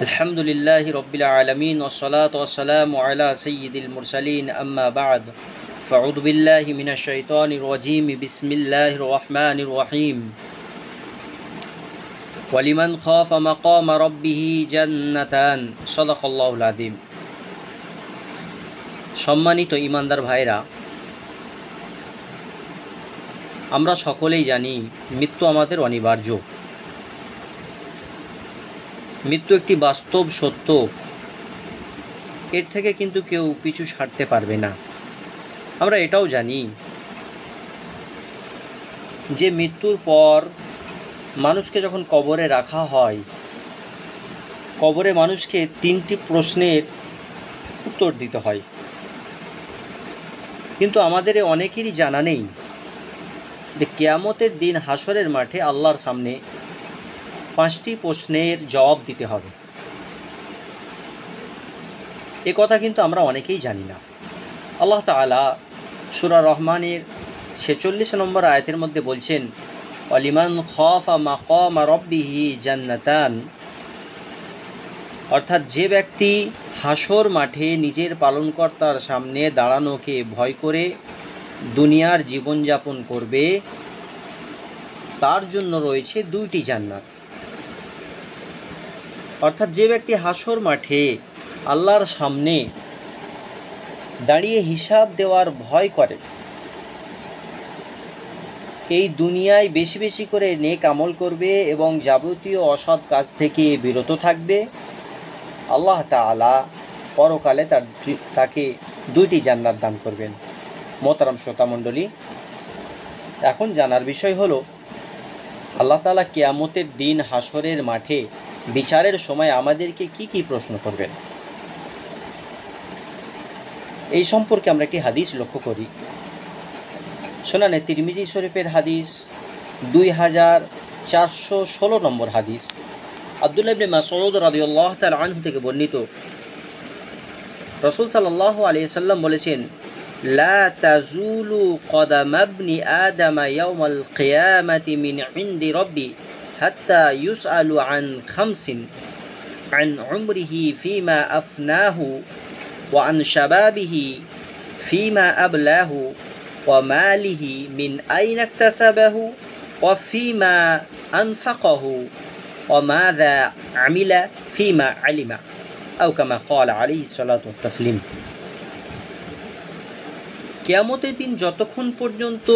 আলহামদুলিল্লাহি রব্বিল আলামিন ওয়াসসালাতু ওয়াসসালামু আলা সাইয়্যিদিল মুরসালিন আম্মা বা'দ ফাউযু বিল্লাহি মিনাশ শাইতানির রাজীম বিসমিল্লাহির রহমানির রহিম ওয়ালিমান খাফা মাকামা রাব্বিহি জান্নাতান সাদাকাল্লাহুল আযীম। সম্মানিত ঈমানদার ভাইরা, আমরা সকলেই জানি মৃত্যু আমাদের অনিবার্য। মৃত্যু একটি বাস্তব সত্য, এর থেকে কিন্তু কেউ পিছু ছাড়তে পারবে না। আমরা এটাও জানি যে মৃত্যুর পর মানুষকে যখন কবরে রাখা হয়, কবরে মানুষকে 3টি প্রশ্নের উত্তর দিতে হয়। কিন্তু আমাদের অনেকেরই জানা নেই যে কিয়ামতের দিন হাসরের মাঠে আল্লাহর সামনে 5টি প্রশ্নের জবাব দিতে হবে। এ কথা কিন্তু আমরা অনেকেই জানি না। আল্লাহ তাআলা সূরা রহমানের 46 নম্বর আয়াতের মধ্যে বলছেন, ওয়ালিমান খাফা মাকামা রাব্বিহি জান্নাতান, অর্থাৎ যে ব্যক্তি হাসর মাঠে নিজের পালনকর্তার সামনে দাঁড়ানোকে ভয় করে দুনিয়ার জীবনযাপন করবে, তার জন্য রয়েছে 2টি জান্নাত। অর্থাৎ যে ব্যক্তি হাসর মাঠে আল্লাহর সামনে দাঁড়িয়ে হিসাব দেওয়ার ভয় করে, এই দুনিয়ায় বেশি বেশি করে নেক আমল করবে এবং যাবতীয় অসৎ কাজ থেকে বিরত থাকবে, আল্লাহ তাআলা পরকালে তাকে 2টি জান্নাত দান করবেন। মোহতারাম শ্রোতা মণ্ডলী, এখন জানার বিষয় হলো আল্লাহ তাআলা কিয়ামতের দিন হাসরের মাঠে বিচারের সময় আমাদেরকে কি কি প্রশ্ন করবেন। এই সম্পর্কে আমরা একটি হাদিস লক্ষ্য করি। সুনানে তিরমিজি শরীফের হাদিস 2416 নম্বর হাদিস, আব্দুল্লাহ ইবনে মাসউদ রাদিয়াল্লাহু তাআলা আনহু থেকে বর্ণিত। রাসূল সাল্লাল্লাহু আলাইহি সাল্লাম বলেছেন, লা তাজুলু কদাম ইবনি আদম ইয়াওমাল কিয়ামাতি মিন ইনদি রাব্বি হাত্তা ইউসআলু আন খামসিন, আন উমরিহি ফিমা আফনাহু ওয়া আন শাবাবিহি ফিমা আবলাহু ওয়া মালিহি মিন আইনা ইকতাসাবাহু ওয়া ফিমা আনফাকাহু ওয়া মাযা আমিলা ফিমা আলিমা আও কামা ক্বালা আলাইহিস সালাতু ওয়াত তাসলিম। কিয়ামতের দিন যতক্ষণ পর্যন্ত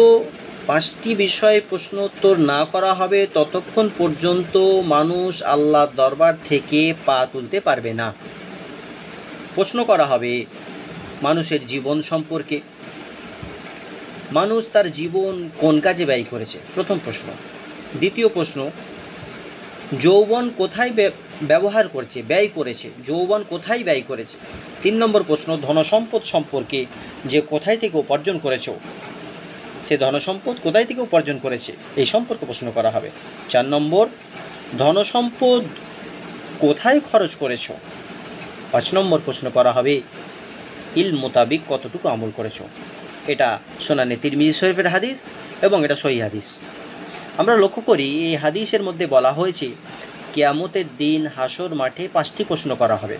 5টি বিষয়ে প্রশ্ন উত্তর না করা হবে, ততক্ষণ পর্যন্ত মানুষ আল্লাহর দরবার থেকে পা তুলতে পারবে না। প্রশ্ন করা হবে মানুষের জীবন সম্পর্কে, মানুষ তার জীবন কোন কাজে ব্যয় করেছে, প্রথম প্রশ্ন। দ্বিতীয় প্রশ্ন, যৌবন কোথায় ব্যবহার করছে, ব্যয় করেছে, যৌবন কোথায় ব্যয় করেছে। 3 নম্বর প্রশ্ন, ধনসম্পদ সম্পর্কে, যে কোথায় থেকে উপার্জন করেছো, সে ধনসম্পদ কোথায় থেকে উপার্জন করেছে, এই সম্পর্কে প্রশ্ন করা হবে। 4 নম্বর, ধনসম্পদ কোথায় খরচ করেছো। 5 নম্বর প্রশ্ন করা হবে, ইলম মোতাবিক কতটুকু আমল করেছো। এটা সুনানে তিরমিজি শরীফের হাদিস এবং এটা সহিহ হাদিস। আমরা লক্ষ্য করি এই হাদিসের মধ্যে বলা হয়েছে কিয়ামতের দিন হাসর মাঠে 5টি প্রশ্ন করা হবে।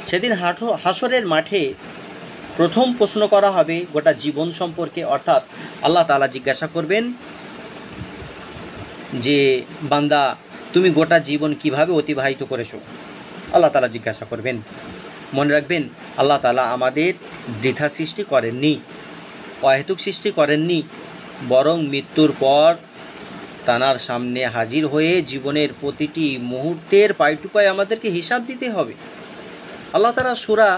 সেদিন হাসরের মাঠে প্রথম প্রশ্ন করা হবে গোটা জীবন সম্পর্কে, অর্থাৎ আল্লাহ তাআলা জিজ্ঞাসা করবেন যে বান্দা, তুমি গোটা জীবন কিভাবে অতিবাহিত করেছো, আল্লাহ তাআলা জিজ্ঞাসা করবেন। মনে রাখবেন, আল্লাহ তাআলা আমাদের বৃথা সৃষ্টি করেননি, অহেতুক সৃষ্টি করেননি, বরং মৃত্যুর পর তানার সামনে হাজির হয়ে জীবনের প্রতিটি মুহূর্তের পাই টু পাই আমাদেরকে হিসাব দিতে হবে। আল্লাহ তাআলা সূরা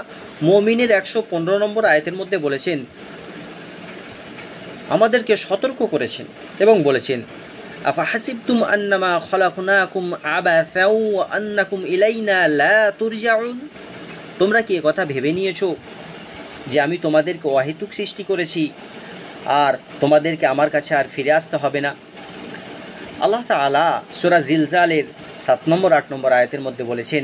মুমিনের 115 নম্বর আয়াতের মধ্যে বলেছেন, আমাদেরকে সতর্ক করেছেন এবং বলেছেন, আফা হাসিবতুম আন্নামা খলাকনাকুম আবাসাও ওয়া আন্নাকুম ইলাইনা লা তুরজাউন, তোমরা কি কথা ভেবে নিয়েছো যে আমি তোমাদেরকে অহেতুক সৃষ্টি করেছি আর তোমাদেরকে আমার কাছে আর ফিরে আসতে হবে না। আল্লাহ তাআলা সূরা জিলজালের 7 নম্বর 8 নম্বর আয়াতের মধ্যে বলেছেন,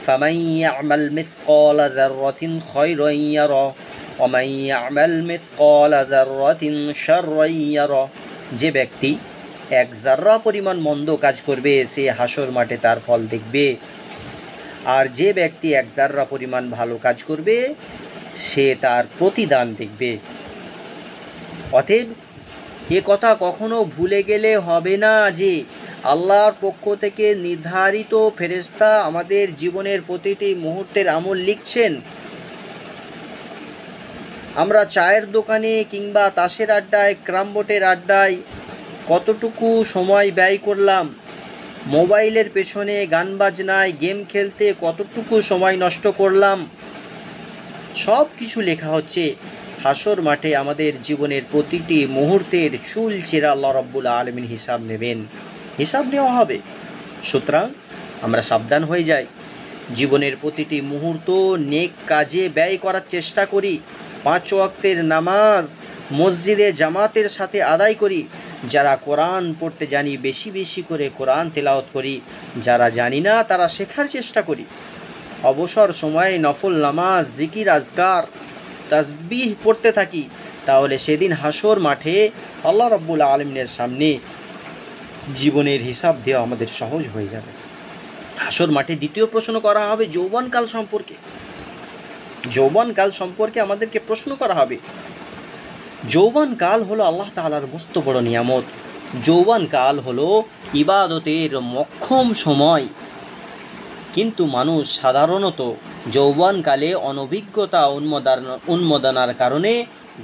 ফামান ইয়া'মাল মিসকালা যাররাতিন খায়রান ইয়ারা ওয়া মান ইয়া'মাল মিসকালা যাররাতিন শাররান ইয়ারা, যে ব্যক্তি এক জাররা পরিমাণ মন্দ কাজ করবে সে হাসর মাঠে তার ফল দেখবে, আর যে ব্যক্তি এক জাররা পরিমাণ ভালো কাজ করবে সে তার প্রতিদান দেখবে। অতএব এ কথা কখনো ভুলে গেলে হবে না যে আল্লাহর পক্ষ থেকে নির্ধারিত ফেরেশতা আমাদের জীবনের প্রতিটি মুহূর্তের আমল লিখছেন। আমরা চায়ের দোকানে কিংবা তাসের আড্ডায়, ক্রামবোর্ডের আড্ডায় কতটুকু সময় ব্যয় করলাম, মোবাইলের পেছনে, গান বাজনায়, গেম খেলতে কতটুকু সময় নষ্ট করলাম, সব কিছু লেখা হচ্ছে। হাসর মাঠে আমাদের জীবনের প্রতিটি মুহূর্তের চুল চেরা আল্লাহ রাব্বুল আলামিন হিসাব নেবেন, হিসাব নেওয়া হবে। সুতরাং আমরা সাবধান হয়ে যাই, জীবনের প্রতিটি মুহূর্ত নেক কাজে ব্যয় করার চেষ্টা করি। 5 ওয়াক্তের নামাজ মসজিদে জামাতের সাথে আদায় করি। যারা কোরআন পড়তে জানি বেশি বেশি করে কোরআন তেলাওয়াত করি, যারা জানি না তারা শেখার চেষ্টা করি। অবসর সময়ে নফল নামাজ, জিকির, আজকার, তাসবিহ পড়তে থাকি। তাহলে সেদিন হাসর মাঠে আল্লাহ রাব্বুল আলামিনের সামনে জীবনের হিসাব দেওয়া আমাদের সহজ হয়ে যাবে। হাসর মাঠে দ্বিতীয় প্রশ্ন করা হবে যৌবনকাল সম্পর্কে। যৌবনকাল সম্পর্কে আমাদেরকে প্রশ্ন করা হবে। যৌবনকাল হলো আল্লাহ তাআলার মস্ত বড় নিয়ামত। যৌবনকাল হলো ইবাদতের মোক্ষম সময়। কিন্তু মানুষ সাধারণত যৌবনকালে অনভিজ্ঞতা উন্মাদনার কারণে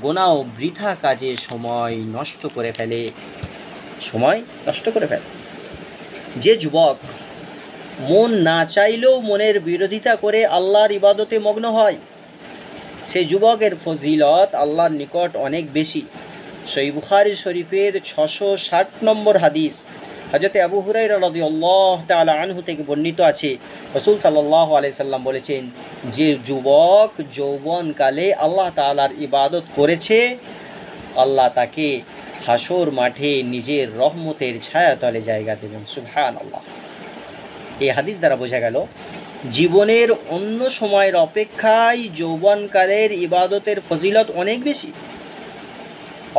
গোনা ও বৃথা কাজে সময় নষ্ট করে ফেলে। যে যুবক মন না চাইলেও মনের বিরোধিতা করে আল্লাহর ইবাদতে মগ্ন হয়, সে যুবকের ফজিলত আল্লাহর নিকট অনেক বেশি। সহিহ বুখারী শরীফের 660 নম্বর হাদিস, হযরত আবু হুরায়রা রাদিয়াল্লাহু তাআলা আনহু থেকে বর্ণিত আছে, রাসূল সাল্লাল্লাহু আলাইহি সাল্লাম বলেছেন, যে যুবক যৌবনকালে আল্লাহ তাআলার ইবাদত করেছে, আল্লাহ তাকে হাসর মাঠে নিজের রহমতের ছায়াতলে জায়গা দেবেন। সুবহানাল্লাহ। এই হাদিস দ্বারা বোঝা গেল জীবনের অন্য সময়ের অপেক্ষায় যৌবনকালের ইবাদতের ফজিলত অনেক বেশি।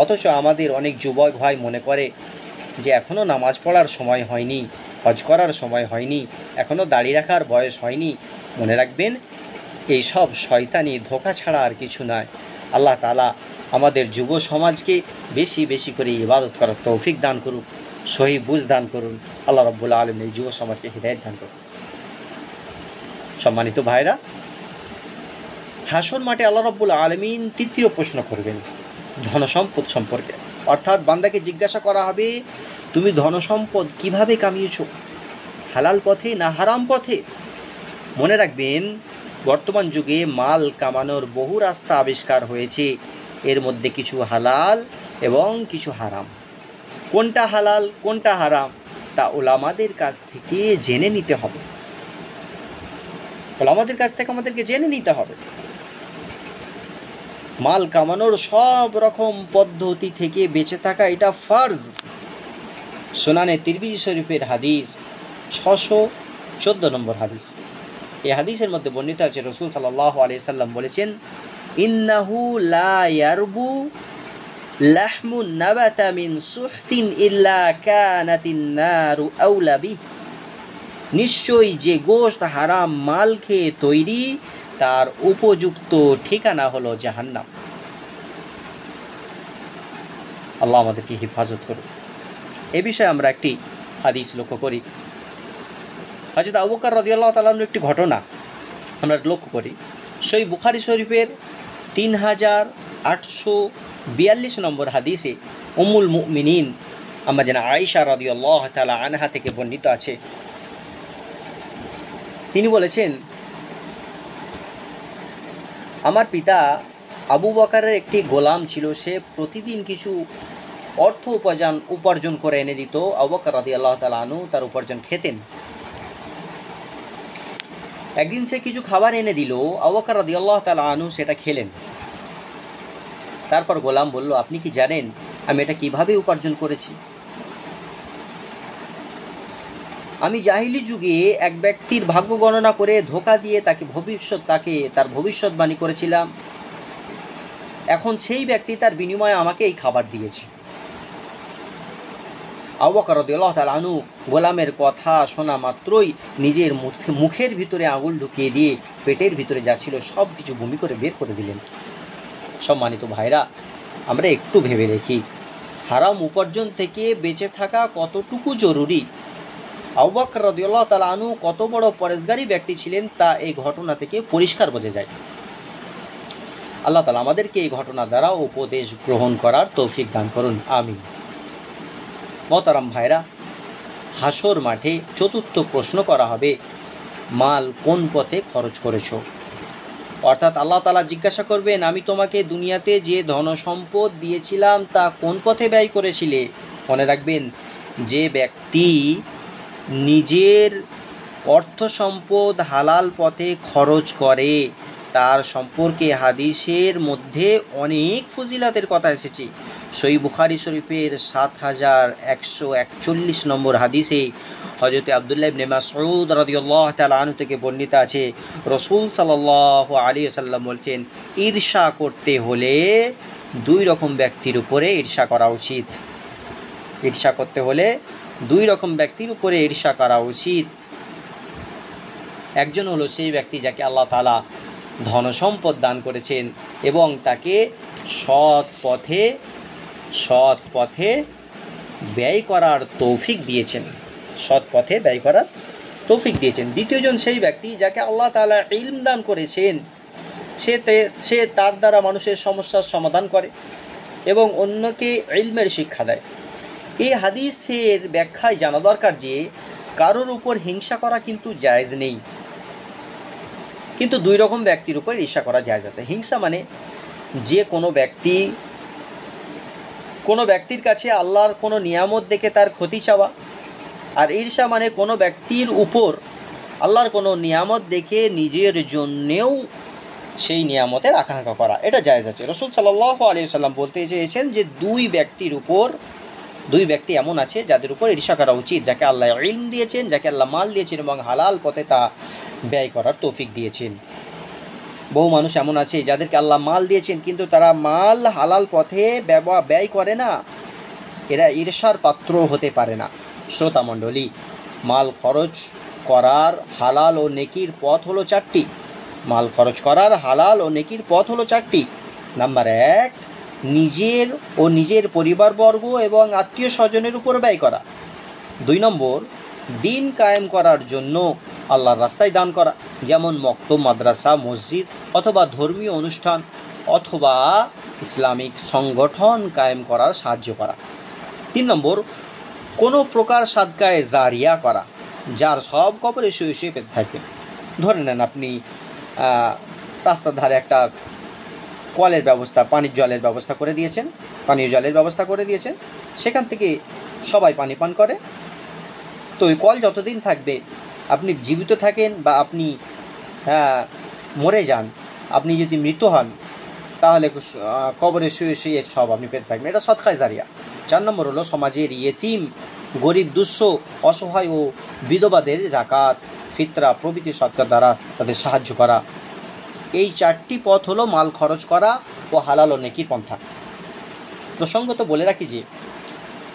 অথচ আমাদের অনেক যুবক ভাই মনে করে যে এখনও নামাজ পড়ার সময় হয়নি, হজ করার সময় হয়নি, এখনও দাড়ি রাখার বয়স হয়নি। মনে রাখবেন, এই সব শয়তানি ধোঁকা ছাড়া আর কিছু নয়। আল্লাহ তাআলা আমাদের যুব সমাজকে বেশি বেশি করে ইবাদত করার তৌফিক দান করুন, সহি বুঝ দান করুন। আল্লাহ রাব্বুল আলামিন এই যুব সমাজকে হিদায়াত দান করুন। সম্মানিত ভাইরা, হাসর মাঠে আল্লাহ রাব্বুল আলামিন তৃতীয় প্রশ্ন করবেন ধনসম্পদ সম্পর্কে। অর্থাৎ বান্দাকে জিজ্ঞাসা করা হবে, তুমি ধনসম্পদ কিভাবে কামিয়েছো, হালাল পথে না হারাম পথে? মনে রাখবেন, বর্তমান যুগে মাল কামানোর বহু রাস্তা আবিষ্কার হয়েছে। এর মধ্যে কিছু হালাল এবং কিছু হারাম। কোনটা হালাল কোনটা হারাম তা ওলামাদের কাছ থেকে জেনে নিতে হবে। ওলামাদের কাছ থেকে আমাদেরকে জেনে নিতে হবে। মাল কামানোর সব রকম পদ্ধতি থেকে বেঁচে থাকা এটা ফরজ। সুনানে তিরমিজি শরীফের হাদিস 614 নম্বর হাদিস। এই হাদিসের মধ্যে বর্ণিত আছে, রাসূল সাল্লাল্লাহু আলাইহি সাল্লাম বলেছেন, ইন্নাহু লা ইয়ারবু লাহমুন নাবাতা মিন সুহতিন ইল্লা কানাতিন নারু আওলা বিহি। নিশ্চয়ই যে গোশত হারাম মাল খেয়ে তৈরি, তার উপযুক্ত ঠিকানা হলো জাহান্নাম। আল্লাহ আমাদেরকে হেফাজত করুন। এ বিষয়ে আমরা একটি হাদিস লক্ষ্য করি। হযরত আবু বকর রাদিয়াল্লাহু তাআলা আনহু একটি ঘটনা আমরা লক্ষ্য করি। সহিহ বুখারী শরীফের 3842 নম্বর হাদিসে উম্মুল মুমিনিন আম্মা জানা আয়েশা রাদিয়াল্লাহু তাআলা আনহা থেকে বর্ণিত আছে, তিনি বলেছেন, আমার পিতা আবু বকরের একটি গোলাম ছিল। সে প্রতিদিন কিছু অর্থ উপার্জন করে এনে দিত। আবু বকর রাদিয়াল্লাহু তাআলা আনহু তার উপার্জন খেতেন। একদিন সে কিছু খাবার এনে দিল। আবু বকর রাদিয়াল্লাহু তাআলা আনহু সেটা খেলেন। তারপর গোলাম বলল, আপনি কি জানেন আমি এটা কিভাবে উপার্জন করেছি? আমি জাহিলি যুগে এক ব্যক্তির ভাগ্য গণনা করে ধোঁকা দিয়ে তার ভবিষ্যৎবাণী করেছিলাম। এখন সেই ব্যক্তি তার বিনিময়ে আমাকে এই খাবার দিয়েছে। আবু বকর রাদিয়াল্লাহু তাআলা আনহু গোলামের কথা শোনা মাত্রই নিজের মুখের ভিতরে আঙুল ঢুকিয়ে দিয়ে পেটের ভিতরে যা ছিল সব কিছু বমি করে বের করে দিলেন। সম্মানিত ভাইরা, আমরা একটু ভেবে দেখি হারাম উপার্জন থেকে বেঁচে থাকা কতটুকু জরুরি। আবু বকর রাদিয়াল্লাহু তাআলা আনহু কত বড় পরেশগারী ব্যক্তি ছিলেন তা এই ঘটনা থেকে পরিষ্কার বোঝা যায়। আল্লাহ তাআলা আমাদেরকে এই ঘটনা দ্বারা উপদেশ গ্রহণ করার তৌফিক দান করুন, আমিন। মোহতারাম ভাইরা, হাসর মাঠে চতুর্থ প্রশ্ন করা হবে, মাল কোন পথে খরচ করেছো? অর্থাৎ আল্লাহ তাআলা জিজ্ঞাসা করবেন, আমি তোমাকে দুনিয়াতে যে ধন সম্পদ দিয়েছিলাম তা কোন পথে ব্যয় করেছিলে? মনে রাখবেন, যে ব্যক্তি নিজের অর্থ সম্পদ হালাল পথে খরচ করে তার সম্পর্কে হাদিসের মধ্যে অনেক ফজিলাতের কথা এসেছে। সহিহ বুখারী শরীফের ৭১৪১ নম্বর হাদিসে হযরত আব্দুল্লাহ ইবনে মাসউদ রাদিয়াল্লাহু তাআলা আনহু থেকে বর্ণিত আছে, রাসূল সাল্লাল্লাহু আলাইহি ওয়াসাল্লাম বলছেন, ঈর্ষা করতে হলে দুই রকম ব্যক্তির উপরে ঈর্ষা করা উচিত। ঈর্ষা করতে হলে দুই রকম ব্যক্তির উপরে ঈর্ষা করা উচিত। একজন হলো সেই ব্যক্তি যাকে আল্লাহ তাআলা ধন সম্পদ দান করেছেন এবং তাকে সৎ পথে ব্যয় করার তৌফিক দিয়েছেন, সৎ পথে ব্যয় করার তৌফিক দিয়েছেন। দ্বিতীয়জন সেই ব্যক্তি যাকে আল্লাহ তাআলা ইলম দান করেছেন, সে তার দ্বারা মানুষের সমস্যার সমাধান করে এবং অন্যকে ইলমের শিক্ষা দেয়। এই হাদিসের ব্যাখ্যায় জানা দরকার যে কারোর উপর হিংসা করা কিন্তু জায়েজ নেই, কিন্তু দুই রকম ব্যক্তির উপর ঈর্ষা করা জায়েজ আছে। হিংসা মানে যে কোনো ব্যক্তির কাছে আল্লাহর কোনো নিয়ামত দেখে তার ক্ষতি চাওয়া, আর ঈর্ষা মানে কোনো ব্যক্তির উপর আল্লাহর কোনো নিয়ামত দেখে নিজের জন্যেও সেই নিয়ামতের আকাঙ্ক্ষা করা, এটা জায়েজ আছে। রাসূল সাল্লাল্লাহু আলাইহি ওয়াসাল্লাম বলতে চেয়েছেন যে দুই ব্যক্তি এমন আছে যাদের উপর ঈর্ষা করা উচিত, যাকে আল্লাহ ইলম দিয়েছেন, যাকে আল্লাহ মাল দিয়েছেন এবং হালাল পথে তা ব্যয় করার তৌফিক দিয়েছেন। বহু মানুষ এমন আছে যাদেরকে আল্লাহ মাল দিয়েছেন কিন্তু তারা মাল হালাল পথে ব্যয় করে না, এরা ঈর্ষার পাত্র হতে পারে না। শ্রোতা মণ্ডলী, মাল খরচ করার হালাল ও নেকির পথ হলো চারটি। মাল খরচ করার হালাল ও নেকির পথ হলো চারটি। নাম্বার 1, নিজের পরিবারবর্গ এবং আত্মীয় স্বজনের উপর ব্যয় করা। 2 নম্বর, দিন কায়েম করার জন্য আল্লাহর রাস্তায় দান করা, যেমন মক্তব, মাদ্রাসা, মসজিদ অথবা ধর্মীয় অনুষ্ঠান অথবা ইসলামিক সংগঠন কায়েম করার সাহায্য করা। 3 নম্বর, কোনো প্রকার সাদকায়ে জারিয়া করা, যার সব কবরে শুয়ে শুয়ে পেতে থাকে। ধরে নেন আপনি রাস্তার ধারে একটা কলের ব্যবস্থা, পানীয় জলের ব্যবস্থা করে দিয়েছেন, সেখান থেকে সবাই পানি পান করে। তো ওই কল যতদিন থাকবে, আপনি জীবিত থাকেন বা আপনি মরে যান, আপনি যদি মৃত হন, তাহলে কবরে শুয়ে শুয়ে সব আপনি পেতে থাকবেন, এটা সদকায়ে জারিয়া। 4 নম্বর হলো সমাজের ইয়েতিম, গরিব, দুঃস্থ, অসহায় ও বিধবাদের যাকাত, ফিতরা প্রভৃতি সদকা দ্বারা তাদের সাহায্য করা। এই 4টি পথ হলো মাল খরচ করা ও হালাল ও নেকির পন্থা। প্রসঙ্গত বলে রাখি যে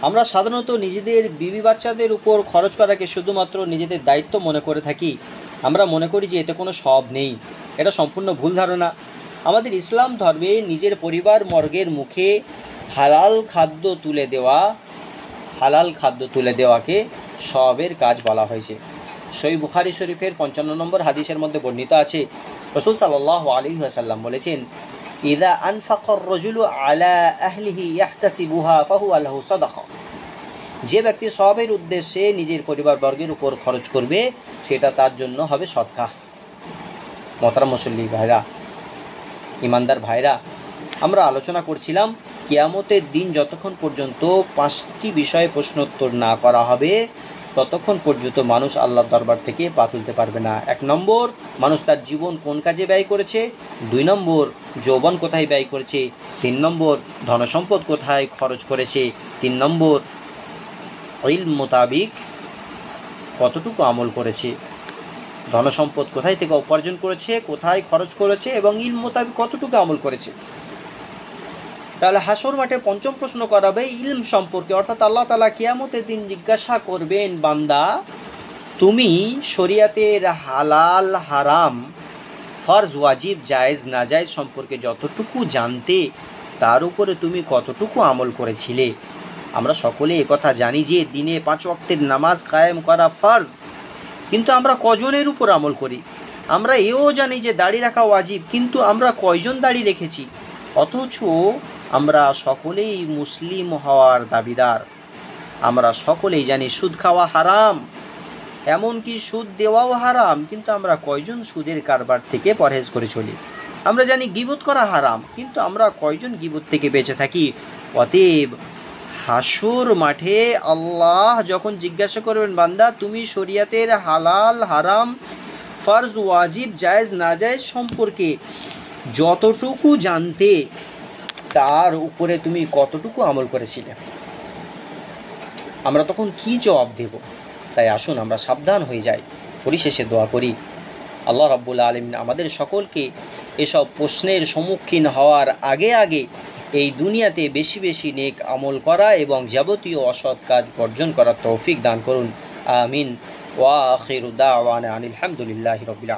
আমরা সাধারণত নিজেদের বিবি বাচ্চাদের উপর খরচ করাকে শুধুমাত্র নিজেদের দায়িত্ব মনে করে থাকি। আমরা মনে করি যে এতে কোনো সওয়াব নেই, এটা সম্পূর্ণ ভুল ধারণা। আমাদের ইসলাম ধর্মে নিজের পরিবার বর্গের মুখে হালাল খাদ্য তুলে দেওয়াকে সওয়াবের কাজ বলা হয়েছে। সহিহ বুখারী শরীফের 55 নম্বর হাদিসের মধ্যে বর্ণিত আছে, রাসূল সাল্লাল্লাহু আলাইহি ওয়াসাল্লাম বলেছেন, ইযা আনফাকার রাজুলু আলা আহলিহি ইয়াহতাসিবুহা ফাহুয়া লাহু সাদাকা। যে ব্যক্তি সওয়াবের উদ্দেশ্যে নিজের পরিবারবর্গের উপর খরচ করবে সেটা তার জন্য হবে সদকা। মোহতারাম মুসল্লি ভাইরা, ইমানদার ভাইরা, আমরা আলোচনা করছিলাম কিয়ামতের দিন যতক্ষণ পর্যন্ত 5টি বিষয়ে প্রশ্নোত্তর না করা হবে ততক্ষণ পর্যন্ত মানুষ আল্লাহর দরবার থেকে পা তুলতে পারবে না। 1 নম্বর, মানুষ তার জীবন কোন কাজে ব্যয় করেছে। 2 নম্বর, যৌবন কোথায় ব্যয় করেছে। 3 নম্বর, ধনসম্পদ কোথায় খরচ করেছে। 3 নম্বর, ইলম মোতাবিক কতটুকু আমল করেছে। ধনসম্পদ কোথায় থেকে উপার্জন করেছে, কোথায় খরচ করেছে এবং ইলম মোতাবিক কতটুকু আমল করেছে। তাহলে হাসর মাঠে পঞ্চম প্রশ্ন করা হবে ইলম সম্পর্কে, অর্থাৎ আল্লাহ তাআলা কিয়ামতের দিন জিজ্ঞাসা করবেন, বান্দা তুমি শরিয়াতের হালাল হারাম, ফরজ ওয়াজিব জায়েজ নাজায়েজ সম্পর্কে যতটুকু জানতে তার উপরে তুমি কতটুকু আমল করেছিলে। আমরা সকলে একথা জানি যে দিনে 5 ওয়াক্তের নামাজ কায়েম করা ফরজ, কিন্তু আমরা কজনের উপর আমল করি? আমরা এও জানি যে দাড়ি রাখা ওয়াজিব, কিন্তু আমরা কয়জন দাড়ি রেখেছি? অথচ আমরা সকলেই মুসলিম হওয়ার দাবিদার। আমরা সকলেই জানি সুদ খাওয়া হারাম, এমনকি সুদ দেওয়াও হারাম, কিন্তু আমরা কয়জন সুদের কারবার থেকে পরহেজ করে চলি? আমরা জানি গীবত করা হারাম, কিন্তু আমরা কয়জন গীবত থেকে বেঁচে থাকি? অতএব হাসর মাঠে আল্লাহ যখন জিজ্ঞাসা করবেন, বান্দা তুমি শরিয়াতের হালাল হারাম, ফরজ ওয়াজিব জায়েজ নাজায়েজ সম্পর্কে যতটুকু জানতে তার উপরে তুমি কতটুকু আমল করেছিলে, আমরা তখন কি জবাব দেব? তাই আসুন আমরা সাবধান হয়ে যাই। পরিশেষে দোয়া করি, আল্লাহ রাব্বুল আলামিন আমাদের সকলকে এসব প্রশ্নের সম্মুখীন হওয়ার আগে আগে এই দুনিয়াতে বেশি বেশি নেক আমল করা এবং যাবতীয় অসৎ কাজ বর্জন করার তৌফিক দান করুন। আমিন। ওয়া আখিরু দাওয়ানা আনিল হামদুলিল্লাহি রাব্বিল আলামিন।